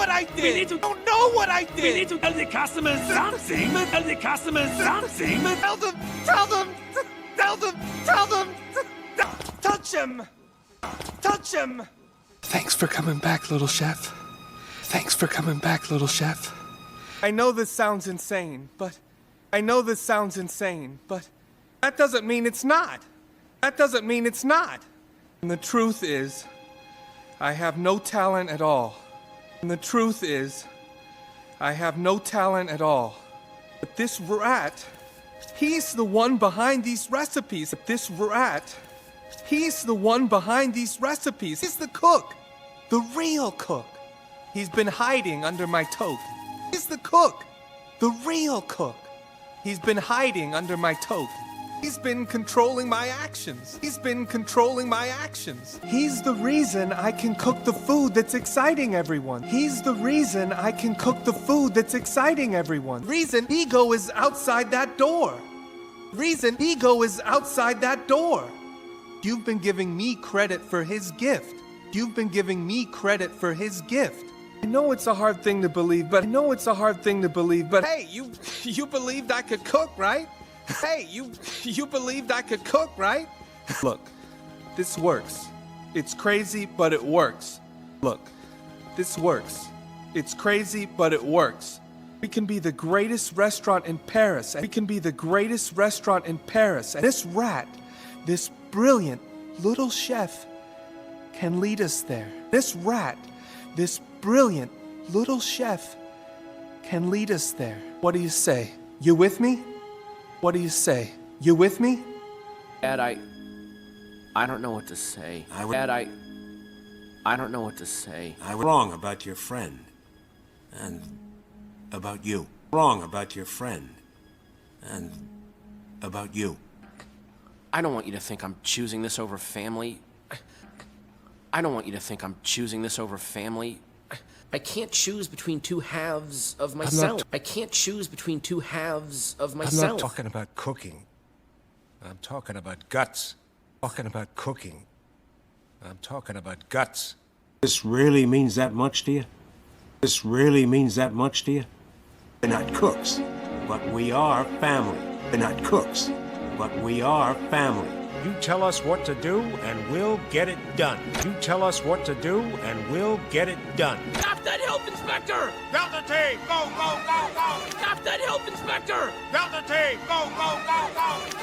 what I did. We need to don't know what I did. We need to tell the customers something. Tell the customers something. Tell them. Tell them. Tell them. Tell them. Touch him. Touch him. Thanks for coming back, little chef. Thanks for coming back, little chef. I know this sounds insane, but that doesn't mean it's not. That doesn't mean it's not. And the truth is, I have no talent at all. And the truth is, I have no talent at all. But this rat, he's the one behind these recipes. This rat, he's the one behind these recipes. He's the cook, the real cook. He's been hiding under my toque. He's the cook, the real cook. He's been hiding under my toque. He's been controlling my actions. He's been controlling my actions. He's the reason I can cook the food that's exciting everyone. He's the reason I can cook the food that's exciting everyone. Reason ego is outside that door. Reason ego is outside that door. You've been giving me credit for his gift. You've been giving me credit for his gift. I know it's a hard thing to believe, but hey, you believed I could cook, right? Hey, you believed I could cook, right? Look, this works. It's crazy, but it works. Look, this works. It's crazy, but it works. We can be the greatest restaurant in Paris. We can be the greatest restaurant in Paris. And this rat, this brilliant little chef, can lead us there. This rat, this brilliant little chef, can lead us there. What do you say? You with me? What do you say? You with me? Dad, I don't know what to say. Dad, I don't know what to say. I was wrong about your friend. And about you. Wrong about your friend. And about you. I don't want you to think I'm choosing this over family. I don't want you to think I'm choosing this over family. I can't choose between two halves of myself. I can't choose between two halves of myself. I'm not talking about cooking. I'm talking about guts. I'm talking about cooking. I'm talking about guts. This really means that much to you? This really means that much to you? We're not cooks, but we are family. We're not cooks, but we are family. You tell us what to do, and we'll get it done. You tell us what to do, and we'll get it done. Stop that health inspector! Delta Team, go, go, go, go! Stop that health inspector! Delta Team, go, go, go, go!